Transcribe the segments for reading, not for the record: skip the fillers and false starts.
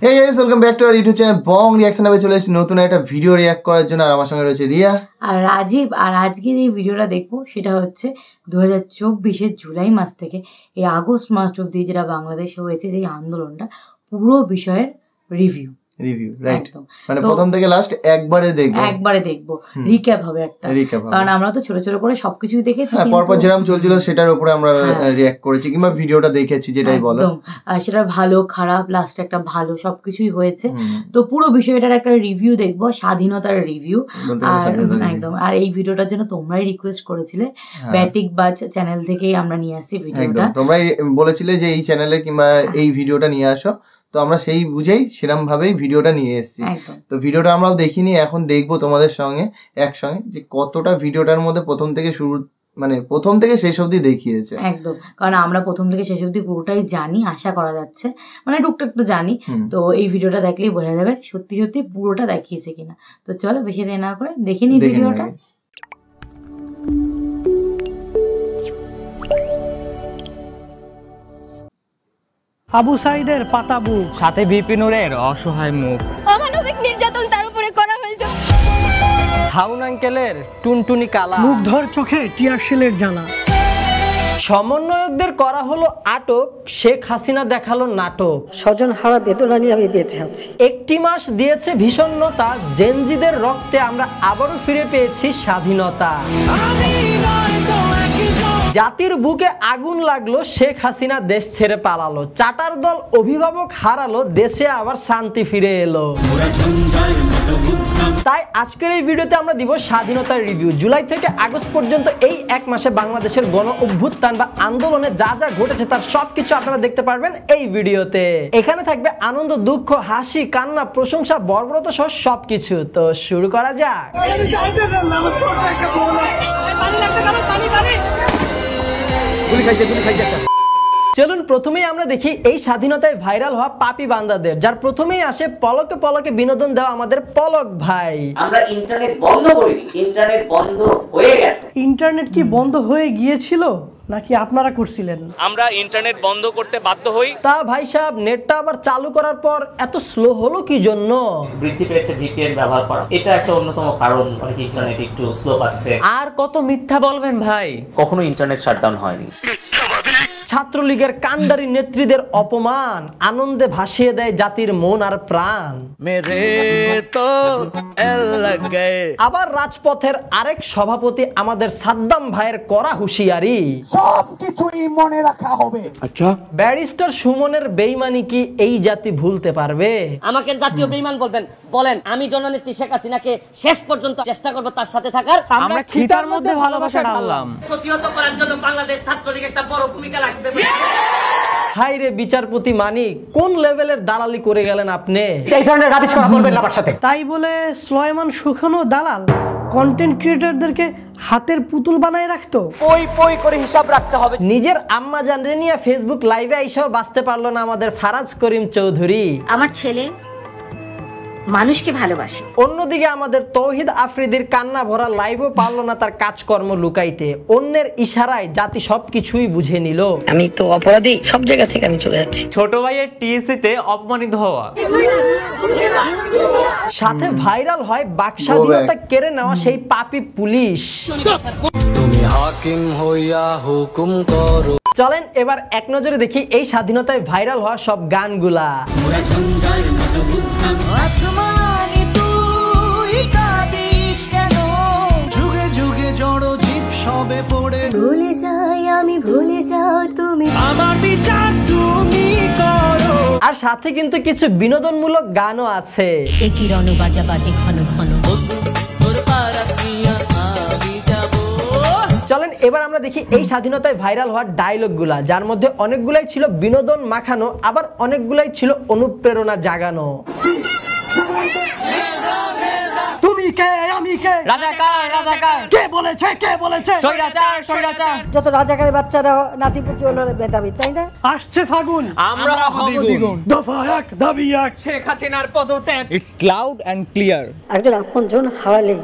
Hey guys, welcome back to our YouTube channel Bong Reaction এ চলে এসেছি নতুন একটা ভিডিও রিঅ্যাক্ট করার জন্য। আর আমার সঙ্গে রয়েছে রিয়া আর রাজীব। আর আজকে যে ভিডিওটা দেখবো সেটা হচ্ছে 2024 জুলাই মাস থেকে এই আগস্ট মাস অবধি যেটা বাংলাদেশে হয়েছে যে আন্দোলনটা পুরো বিষয়ের রিভিউ রাইট, মানে প্রথম থেকে লাস্ট একবারে দেখবো রিক্যাপ হবে একটা, কারণ আমরা তো ছোট ছোট করে সবকিছুই দেখেছি, পরপর যেরকম চলছিল সেটার উপরে আমরা রিঅ্যাক্ট করেছি কিংবা ভিডিওটা দেখেছি, যেটাই বলো সেটা ভালো খারাপ লাস্টে একটা ভালো সবকিছুই হয়েছে। তো পুরো বিষয়টার একটা রিভিউ দেখবো, স্বাধীনতার রিভিউ। আর একদম, আর এই ভিডিওটার জন্য তোমরাই রিকোয়েস্ট করেছিলে, ব্যাতিক বাজ চ্যানেল থেকেই আমরা নিয়ে আসছি ভিডিওটা। তোমরাই বলেছিলে যে এই চ্যানেলে কিংবা এই ভিডিওটা নিয়ে আসো, তো আমরা সেই বুঝেই সেরকম ভাবেই ভিডিওটা নিয়ে এসেছি। তো ভিডিওটা আমরাও দেখিনি, এখন দেখবো তোমাদের সঙ্গে একসঙ্গে যে কতটা ভিডিওটার মধ্যে প্রথম থেকে শুরু, মানে প্রথম থেকে শেষ অবধি দেখিয়েছে। একদম, কারণ আমরা প্রথম থেকে শেষ অবধি পুরোটাই জানি, আশা করা যাচ্ছে, মানে টুকটাক তো জানি। তো এই ভিডিওটা দেখলেই বোঝা যাবে সত্যি সত্যি পুরোটা দেখিয়েছে কিনা। তো চলো বেশি দেরি না করে দেখে নি ভিডিওটা। আবু সাইদের পাতা বুক, সাথে বিপিনুরের অসহায় মুখ, অমানবিক নির্যাতন তার উপরে করা হয়েছে, হাউন আঙ্কেলের টুনটুনি কালা, মুগ্ধর চোখে টিয়ারশেলের জ্বালা, সমন্বয়কদের করা হলো আটক, শেখ হাসিনা দেখালো নাটক, স্বজন হারা বেদনা নিয়ে আমি বেঁচে আছি। একটি মাস দিয়েছে ভীষণতা, জেনজিদের রক্তে আমরা আবারও ফিরে পেয়েছি স্বাধীনতা, জাতির বুকে আগুন লাগলো, শেখ হাসিনা দেশ ছেড়ে পালালো, চাটার দল অভিভাবক হারালো, দেশে আবার শান্তি ফিরে এলো। তাই আজকের এই ভিডিওতে আমরা দিব স্বাধীনতার রিভিউ। জুলাই থেকে আগস্ট পর্যন্ত এই এক মাসে বাংলাদেশের গণ অভ্যুত্থান বা আন্দোলনে যা যা ঘটেছে তার সবকিছু আপনারা দেখতে পারবেন এই ভিডিওতে। এখানে থাকবে আনন্দ, দুঃখ, হাসি, কান্না, প্রশংসা, বর্বরতা সহ সবকিছু। তো শুরু করা যাক। চলুন প্রথমেই আমরা দেখি এই স্বাধীনতায় ভাইরাল হওয়া পাপি বান্দাদের, যার প্রথমেই আসে পলকে পলকে বিনোদন দেওয়া আমাদের পলক ভাই। আমরা ইন্টারনেট বন্ধ করিনি, ইন্টারনেট বন্ধ হয়ে গেছে। ইন্টারনেট কি বন্ধ হয়ে গিয়েছিল নাকি আপনারা করছিলেন? আমরা ইন্টারনেট বন্ধ করতে বাধ্য হই। তা ভাই সাহেব, নেটটা আবার চালু করার পর এত স্লো হলো কি জন্য? বৃদ্ধি পেয়েছে ভিপিএন ব্যবহার করা, এটা একটা অন্যতম কারণ, অনেক ইন্টারনেট একটু স্লো পাচ্ছে। আর কত মিথ্যা বলবেন ভাই, কখনো ইন্টারনেট শাটডাউন হয়নি। ছাত্রলীগের কান্ডারি নেত্রীদের অপমান আনন্দে ভাসিয়ে দেয় জাতির মন আর প্রাণ। আবার রাজপথের আরেক সভাপতি আমাদের সাদ্দাম ভাইয়ের করা হুঁশিয়ারি, সবকিছুই মনে রাখা হবে। আচ্ছা, ব্যারিস্টার সুমনের বেইমানি কি এই জাতি ভুলতে পারবে? আমাকে জাতীয় বেঈমান বলবেন, বলেন। আমি জননেত্রী শেখ হাসিনাকে শেষ পর্যন্ত চেষ্টা করব তার সাথে থাকার। আমরা খিতার মধ্যে ভালোবাসা ঢাললাম, প্রতিহত করার জন্য বাংলাদেশ ছাত্রলীগ একটা বড় ভূমিকা রাখবে। হাই রে বিচারপতি মানিক, কোন লেভেলের দালালি করে গেলেন আপনি? এই ধরনের রাবিশ কথা বলবেন না আমার সাথে। তাই বলে সুলাইমান সুখানো দালাল কন্টেন্ট ক্রিয়েটরদেরকে হাতের পুতুল বানায় রাখতো। পই পই করে হিসাব রাখতে হবে। নিজের আম্মা জানরে নিয়ে ফেসবুক লাইভে আইসাও বাঁচতে পারলো না আমাদের ফারাজ করিম চৌধুরী। আমার ছেলে মানুষকে ভালোবাসে। অন্যদিকে আমাদের তৌহিদ আফ্রিদির কান্না ভরা লাইভও পারলো না তার কাজকর্ম লুকাইতে, অন্যের ইশারায় জাতি সবকিছুই বুঝে নিল। আমি তো অপরাধী, সব জায়গা থেকে আমি চলে যাচ্ছি। ছোট ভাইয়ের টিএসসি তে অপমানিত হওয়া, সাথে ভাইরাল হয় বাকস্বাধীনতা কেড়ে নেওয়া সেই পাপী পুলিশ। তুমি হাকিম হইয়া হুকুম করো। চলেন এবার এক নজরে দেখি এই স্বাধীনতায় ভাইরাল হওয়া সব গানগুলা। যুগে যুগে জড় জীব সবে পড়ে ভুলে যাই আমি, ভুলে যাও তুমি, আমার বিচার তুমি করো। আর সাথে কিন্তু কিছু বিনোদনমূলক গানও আছে। একই রণ বাজা বাজে ঘন ঘন। চলেন এবার আমরা দেখি এই স্বাধীনতায় ভাইরাল হওয়ার ডায়লগ গুলা, যার মধ্যে অনেকগুলাই ছিল বিনোদন মাখানো, আবার অনেকগুলাই ছিল অনুপ্রেরণা জাগানো। তুমি কে আমি কে, রাজাকার রাজাকার, কে বলেছে কে বলেছে, স্বৈরাচার স্বৈরাচার। যত রাজাকারের বাচ্চারা নাতিপুতি হলো মেধাবী, তাই না? আসছে ফাগুন, আমরা দ্বিগুণ, দফা এক দাবি এক, শেখ হাসিনার পদত্যাগ। It's cloud and clear. একজন আপনজন হারালে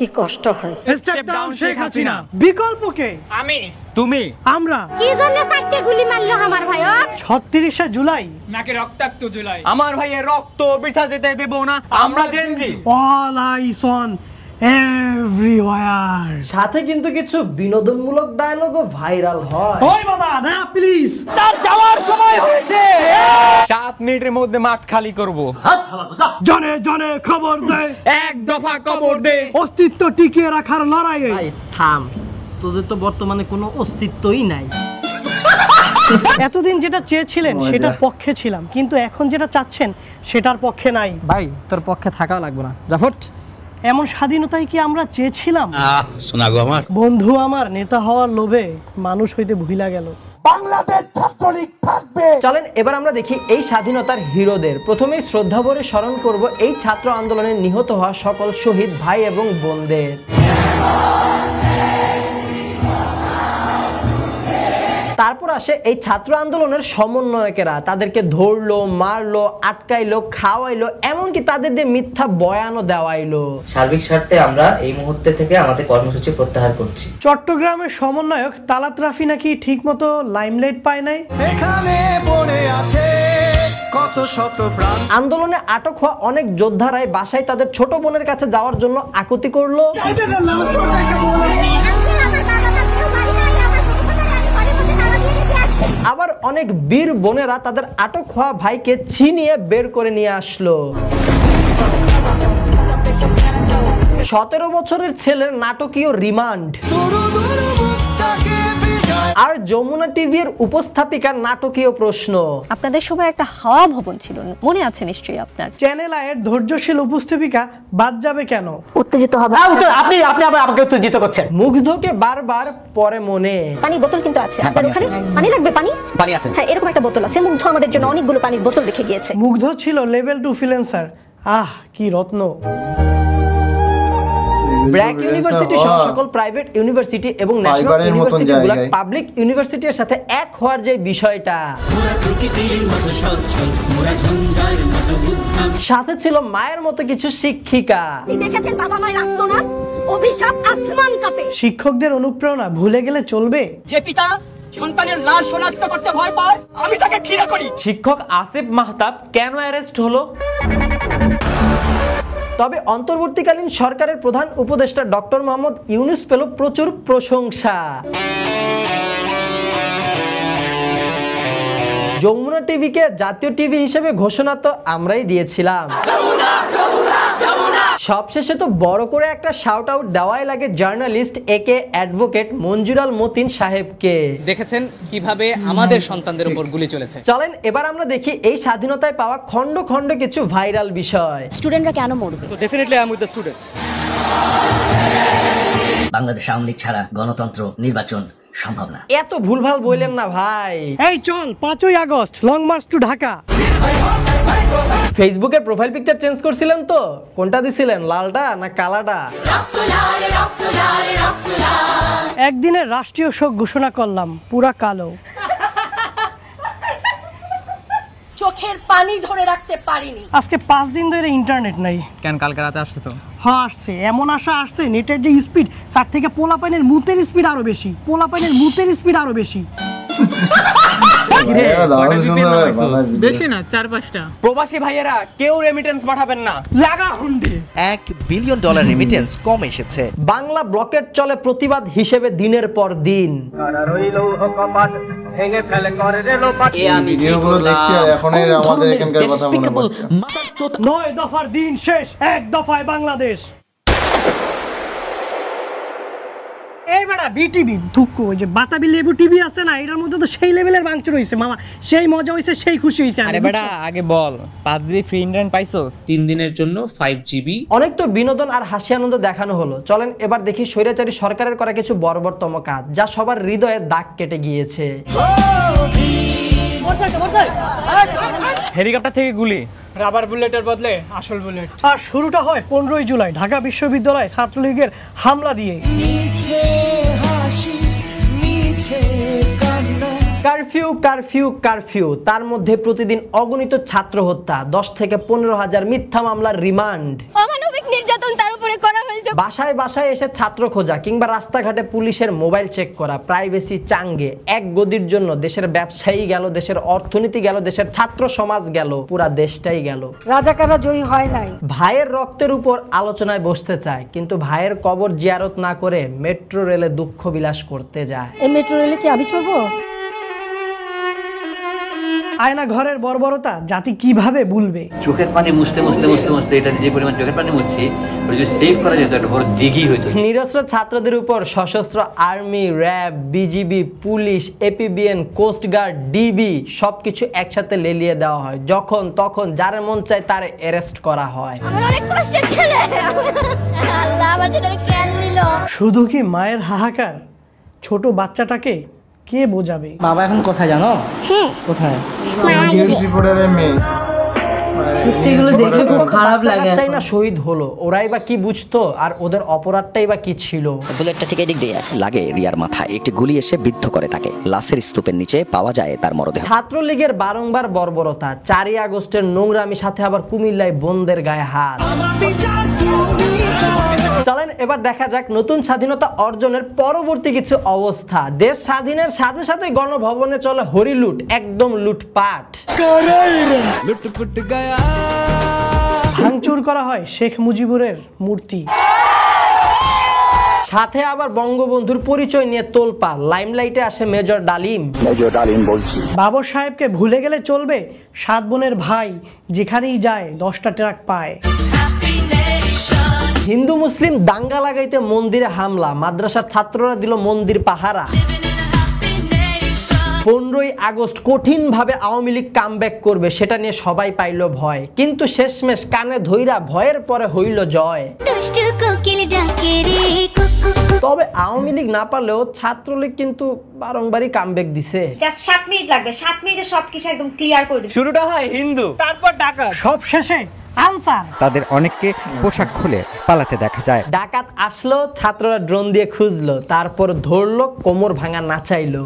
কি কষ্ট হয়। Step down Sheikh Hasina. বিকল্প কে? আমি, তুমি, আমরা। কি জন্য 4টে গুলি মারলো আমার ভাই? 36শে জুলাই নাকি রক্তাক্ত জুলাই। আমার ভাইয়ের রক্ত বৃথা যেতে দেব না আমরা Gen Z. All ice on everywhere. সাথে কিন্তু কিছু বিনোদনমূলক ডায়লগও ভাইরাল হয়। ওই বাবা না প্লিজ, তার যাওয়ার সময় হয়েছে। 7 মিনিটের মধ্যে মাঠ খালি করব। জনে জনে খবর দে, এক দফা খবর দে, অস্তিত্ব টিকিয়ে রাখার লড়াইয়ে। থাম, তোদের তো বর্তমানে কোনো অস্তিত্বই নাই। এতদিন যেটা চেয়েছিলেন সেটার পক্ষে ছিলাম, কিন্তু এখন যেটা চাচ্ছেন সেটার পক্ষে নাই। ভাই তোর পক্ষে থাকাও লাগবে না, জাফট। এমন স্বাধীনতাই কি আমরা চেয়েছিলাম? শোনা গো আমার বন্ধু আমার নেতা হওয়ার লোভে মানুষ হইতে ভুলা গেল। বাংলাদেশ ছাত্রলীগ থাকবে। চলেন এবার আমরা দেখি এই স্বাধীনতার হিরোদের। প্রথমেই শ্রদ্ধাভরে স্মরণ করব এই ছাত্র আন্দোলনে নিহত হওয়া সকল শহীদ ভাই এবং বোনদের। তারপর আসে এই ছাত্র আন্দোলনের সমন্বয়কেরা, তাদেরকে ধরলো, মারলো, আটকাইলো, খাওয়াইলো, এমনকি তাদের দিয়ে মিথ্যা বয়ানও দেওয়াইলো। সার্বিক স্বার্থে আমরা এই মুহূর্তে থেকে আমাদের কর্মসূচি প্রত্যাহার করছি। চট্টগ্রামের সমন্বয়ক তালাত রাফি নাকি ঠিকমতো লাইমলাইট পায় নাই। এখানে পড়ে আছে কত শত প্রাণ। আন্দোলনে আটক হওয়া অনেক যোদ্ধারাই বাসায় তাদের ছোট বোনের কাছে যাওয়ার জন্য আকুতি করলো। আবার অনেক বীর বোনেরা তাদের আটক হওয়া ভাইকে ছিনিয়ে বের করে নিয়ে আসলো। 17 বছরের ছেলের নাটকীয় রিমান্ড, আর যমুনা টিভির উপস্থাপিকার নাটকীয় প্রশ্ন। আপনাদের সময় একটা হাওয়া ভবন ছিল, মনে আছে নিশ্চয়ই আপনার। চ্যানেল আয়ের ধৈর্যশীল উপস্থাপিকা বাদ যাবে কেন? উত্তেজিত হবে। আপনি আবার আমাকে উত্তেজিত করছেন। মুগ্ধকে বারবার পরে মনে। পানির বোতল কিন্তু আছে আপনার ওখানে? পানি লাগবে? পানি আছে। হ্যাঁ, এরকম একটা বোতল আছে। মুগ্ধ আমাদের জন্য অনেকগুলো পানির বোতল রেখে গিয়েছে। মুগ্ধ ছিল লেভেল 2 ফ্রিল্যান্সার। কি রত্ন। ব্র্যাক ইউনিভার্সিটি সহ সকল প্রাইভেট ইউনিভার্সিটি এবং ন্যাশনাল ইউনিভার্সিটিগুলো পাবলিক ইউনিভার্সিটির সাথে এক হওয়ার যে বিষয়টা, সাথে ছিল মায়ের মতো কিছু শিক্ষিকা। দেখেছেন বাবা মায়ের আত্মনাদ, অভিশাপ আসমান কাঁপে। শিক্ষকদের অনুপ্রেরণা ভুলে গেলে চলবে? যে পিতা সন্তানের লাশ শনাক্ত করতে ভয় পায়, আমি তাকে ঘৃণা করি। শিক্ষক আসিফ মাহতাব কেন অ্যারেস্ট হলো? তবে অন্তর্বর্তীকালীন সরকারের প্রধান উপদেষ্টা ডক্টর মোহাম্মদ ইউনূস পেল প্রচুর প্রশংসা। যমুনা টিভিকে জাতীয় টিভি হিসেবে ঘোষণা তো আমরাই দিয়েছিলাম। সবশেষে তো বড় করে একটা শাউট আউট দেওয়াই লাগে জার্নালিস্ট একে অ্যাডভোকেট মঞ্জুরাল মতিন সাহেবকে। দেখেছেন কিভাবে আমাদের সন্তানদের উপর গুলি চলেছে। চলেন এবার আমরা দেখি এই স্বাধীনতায় পাওয়া খন্ড খন্ড কিছু ভাইরাল বিষয়। স্টুডেন্টরা কেন মরবে? তো definitely I am with the students. Bangladesh Awami League ছাড়া গণতন্ত্র নির্বাচন সম্ভব না। এত ভুলভাল বললেন না ভাই। এই চল 5ই August long march to Dhaka. ফেসবুকের প্রোফাইল পিকচার চেঞ্জ করছিলেন তো? কোনটা দিছিলেন, লালটা না কালাটা? একদিনের রাষ্ট্রীয় শোক ঘোষণা করলাম, পুরা কালো। চোখের পানি ধরে রাখতে পারিনি। আজকে 5 দিন ধরে ইন্টারনেট নাই। কেন কালকে রাতে আসছে তো? হ্যাঁ আসছে, এমন আশা আসছে নেটের যে স্পিড তার থেকে পোলাপাইনের মুতের স্পিড আরো বেশি। বেশি না, 4-5টা। প্রবাসী ভাইয়েরা কেউ রেমিটেন্স পাঠাবেন না, লাগা হুন্ডি। $1 বিলিয়ন রেমিটেন্স কম এসেছে। বাংলা ব্লকেট চলে প্রতিবাদ হিসেবে দিনের পর দিন। ভিডিওগুলো দেখছি আর এখন আমাদের এখানকার কথা মনে পড়ছে। 9 দফার দিন শেষ, 1 দফায় বাংলাদেশ। এই বেটা বিটিভি ধুকু, ওই যে বাতাবি লেবু টিভি আছে না, এটার মধ্যে তো সেই লেভেলের বাংচুর হইছে মামা, সেই মজা হইছে, সেই খুশি হইছে। আরে বেটা আগে বল 5 জিবি ফ্রি ইন্টারনেট পাইছস? 3 দিনের জন্য 5 জিবি। অনেক তো বিনোদন আর হাসি আনন্দ দেখানো হলো। চলেন এবার দেখি স্বৈরাচারী সরকারের করা কিছু বর্বরতম কাজ, যা সবার হৃদয়ে দাগ কেটে গিয়েছে। হেলিকপ্টার থেকে গুলি, রাবার বুলেটের বদলে আসল বুলেট। আর শুরুটা হয় 15ই জুলাই ঢাকা বিশ্ববিদ্যালয় ছাত্রলীগের হামলা দিয়ে। কারফিউ কারফিউ কারফিউ, তার মধ্যে প্রতিদিন অগণিত ছাত্র হত্যা, 10 থেকে 15 হাজার মিথ্যা মামলার রিমান্ড। অমানবিক নির্যাতন জুলুম তার উপরে করা হয়েছে। বাসায় বাসায় এসে ছাত্র খোঁজা কিংবা রাস্তাঘাটে পুলিশের মোবাইল চেক করা, প্রাইভেসি চাঙ্গে এক গদির জন্য দেশের ব্যবসায়ী গেল, দেশের অর্থনীতি গেল, দেশের ছাত্র সমাজ গেল, পুরা দেশটাই গেল। রাজাকাররা জয়ী হয় নাই। ভাইয়ের রক্তের উপর আলোচনায় বসতে চায়, কিন্তু ভাইয়ের কবর জিয়ারত না করে মেট্রো রেলে দুঃখ বিলাস করতে যায়। এই মেট্রো রেলে কি আমি চড়বো? আয়না ঘরের বর্বরতা জাতি কিভাবে ভুলবে? চোখের পানি মুছতে মুছতে মুছতে মুছতে এটা যে পরিমাণ চোখের পানি মুছছি, যদি সেভ করা যেত একটা বড় দিঘি হইতো। নিরস্ত্র ছাত্রদের উপর সশস্ত্র army, RAB, BGB, police, APBN, coastguard, DB সবকিছু একসাথে লেলিয়ে দেওয়া হয়। যখন তখন যার মন চায় তার অ্যারেস্ট করা হয়। আমার অনেক কষ্টের ছেলে, আল্লাহ আমার ছেলেকে কেন নিল? শুধু কি মায়ের হাহাকার? ছোট বাচ্চাটাকে কে বোঝাবে? বাবা এখন কোথায় জানো? কোথায়? নিউজ রিপোর্টারের মেয়ে। সত্যিগুলো দেখে খুব খারাপ লাগে। চাই না শহীদ হলো, ওরাই বা কি বুঝতো আর ওদের অপরাধটাই বা কি ছিল? বুলেটটা ঠিক এদিক দিয়ে আসে, লাগে রিয়ার মাথায়, একটি গুলি এসে বিদ্ধ করে তাকে। লাশের স্তূপের নিচে পাওয়া যায় তার মরদেহ। ছাত্রলীগের বারংবার বর্বরতা, 4ই আগস্টের নোংরামি, সাথে আবার কুমিল্লায় বোনদের গায়ে হাত। চলেন এবার দেখা যাক নতুন স্বাধীনতা অর্জনের পরবর্তী কিছু অবস্থা। দেশ স্বাধীনের সাথে সাথে গণভবনে চলে হরিলুট, একদম লুটপাট। ভাঙচুর করা হয় শেখ মুজিবুরের মূর্তি। সাথে আবার বঙ্গবন্ধুর পরিচয় নিয়ে তোলপা, লাইমলাইটে আসে মেজর ডালিম। বলছি বাবর সাহেবকে ভুলে গেলে চলবে? 7 বোনের ভাই যেখানেই যায় 10টা ট্রাক পায়। হিন্দু মুসলিম দাঙ্গা লাগাইতে মন্দিরে হামলা, মাদ্রাসার ছাত্ররা দিল মন্দির পাহারা। 15ই আগস্ট কঠিন ভাবে আওয়ামী লীগ কামব্যাক করবে, সেটা নিয়ে সবাই পাইল ভয়, কিন্তু শেষমেশ কানে ধইরা ভয়ের পরে হইল জয়। তবে আওয়ামী লীগ না পারলেও ছাত্রলীগ কিন্তু বারংবারই কামব্যাক দিছে। জাস্ট 7 মিনিট লাগবে, 7 মিনিটে সবকিছু একদম ক্লিয়ার করে দিবে। শুরুটা হয় হিন্দু, তারপর ঢাকা, সব শেষে আনসার। তাদের অনেককে পোশাক খুলে পালাতে দেখা যায়। ডাকাত আসলো, ছাত্ররা ড্রোন দিয়ে খুঁজলো, তারপর ধরলো, কোমর ভাঙা নাচাইলো।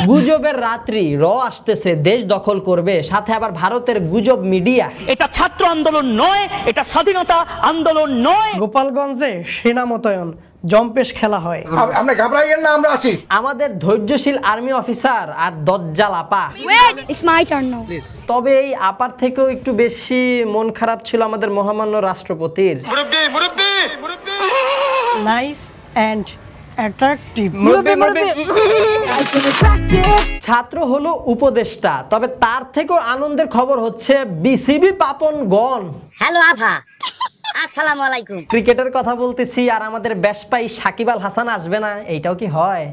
গুজবের রাত্রি, র আসতেছে, দেশ দখল করবে, সাথে আবার ভারতের গুজব মিডিয়া। এটা ছাত্র আন্দোলন নয়, এটা স্বাধীনতা আন্দোলন নয়। গোপালগঞ্জে সেনা মোতায়েন, জম্পেশ খেলা হয়। আমরা ঘাবড়াইয়েন না, আমরা আছি। আমাদের ধৈর্যশীল আর্মি অফিসার আর দজ্জাল আপা। It's my turn now. তবে এই আপার থেকেও একটু বেশি মন খারাপ ছিল আমাদের মহামান্য রাষ্ট্রপতির। Nice and attractive. ছাত্র হলো উপদেষ্টা, তবে তার থেকেও আনন্দের খবর হচ্ছে বিসিবি পাপন গণ। হ্যালো আভা, আসসালামু আলাইকুম। ক্রিকেটের কথা বলতেছি, আর আমাদের বেশপাই সাকিব আল হাসান আসবে না, এইটাও কি হয়?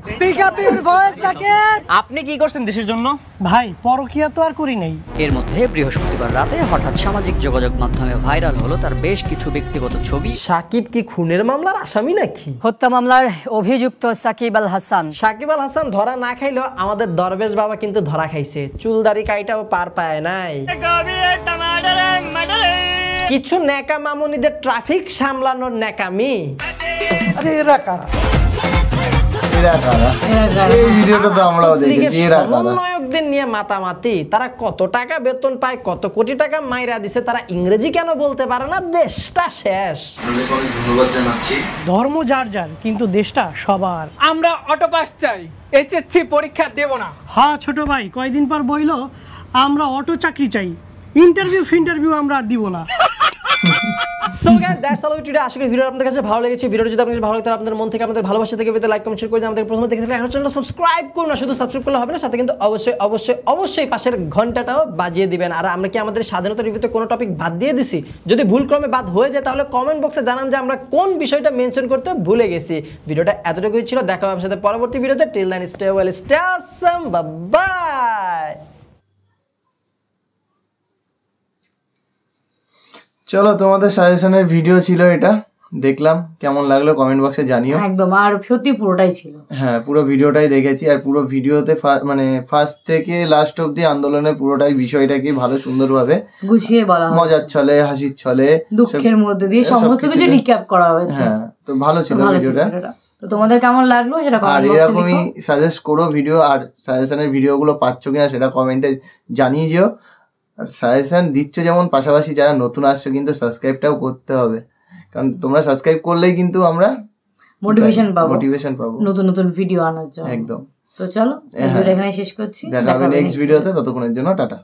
আপনি কি করছেন দেশের জন্য? ভাই পরকিয়া তো আর করি নাই। এর মধ্যে বৃহস্পতিবার রাতে হঠাৎ সামাজিক যোগাযোগ মাধ্যমে ভাইরাল হলো তার বেশ কিছু ব্যক্তিগত ছবি। সাকিব কি খুনের মামলার আসামি নাকি? হত্যা মামলার অভিযুক্ত সাকিব আল হাসান। সাকিব আল হাসান ধরা না খাইলেও আমাদের দরবেশ বাবা কিন্তু ধরা খাইছে, চুলদারি কাইটাও পার পায় নাই। কিছু নেকা মামুনিদের ট্রাফিক সামলানোর নেকামি। আরে এরা কারা? এই ভিডিওটা তো আমরাও দেখেছি। সমন্বয়কদের নিয়ে মাতামাতি, তারা কত টাকা বেতন পায়, কত কোটি টাকা মাইরা দিছে, তারা ইংরেজি কেন বলতে পারে না? দেশটা শেষ। ধন্যবাদ জানাচ্ছি। ধর্ম যার যার, কিন্তু দেশটা সবার। আমরা অটো পাস চাই, এইচএসসি পরীক্ষা দেব না। হ্যাঁ ছোট ভাই, কয়দিন পর বইলো আমরা অটো চাকরি চাই, ইন্টারভিউ আমরা আর দিব না। So guys, that's all today. আশা করি ভিডিও আপনাদের কাছে ভালো লেগেছে। ভিডিওটা যদি আপনাদের ভালো লাগে তাহলে আপনাদের মন থেকে আমাদের ভালোবাসা থেকে লাইক কমেন্ট শেয়ার করে দিন। আমাদের প্রথমে দেখে থাকলে চ্যানেলটা সাবস্ক্রাইব করুন না, শুধু সাবস্ক্রাইব করলে হবে না, সাথে কিন্তু অবশ্যই অবশ্যই অবশ্যই পাশের ঘন্টাটাও বাজিয়ে দিবেন। আর আমরা কি আমাদের স্বাধীনতা রিভিউতে কোনো টপিক বাদ দিয়ে দিছি? যদি ভুলক্রমে বাদ হয়ে যায় তাহলে কমেন্ট বক্সে জানান যে আমরা কোন বিষয়টা মেনশন করতে ভুলে গেছি। ভিডিওটা এতটুকুই ছিল, দেখা হবে আপনাদের সাথে পরবর্তী ভিডিওতে। Till then stay well, stay awesome, bye. চলো, তোমাদের সাজেশনের ভিডিও ছিল এটা, দেখলাম কেমন লাগলো কমেন্ট বক্সে জানিও। একদম, আর সত্যি পুরোটাই ছিল। হ্যাঁ, পুরো ভিডিওটাই দেখেছি, আর পুরো ভিডিওতে মানে ফার্স্ট থেকে লাস্ট অব্দি আন্দোলনের পুরোটাই বিষয়টাকে ভালো সুন্দরভাবে গুছিয়ে বলা, মজার ছলে, হাসির ছলে, দুঃখের মধ্যে দিয়ে সমস্ত কিছু রিক্যাপ করা হয়েছে। হ্যাঁ, তো ভালো ছিল ভিডিওটা। তো তোমাদের কেমন লাগলো সেটা কমেন্ট বক্সে লিখো। আর এরকমই সাজেস্ট করো ভিডিও, আর সাজেশনের ভিডিওগুলো পাচ্ছ কিনা সেটা কমেন্টে জানিয়ে দিও। আর সাজেশন দিচ্ছ যেমন, পাশাপাশি যারা নতুন আসছো কিন্তু সাবস্ক্রাইবটাও করতে হবে, কারণ তোমরা সাবস্ক্রাইব করলেই কিন্তু আমরা মোটিভেশন পাবো নতুন নতুন ভিডিও আনার জন্য। একদম। তো চলো ভিডিওটা এখানে শেষ করছি, দেখা হবে নেক্সট ভিডিওতে, ততক্ষণের জন্য টাটা।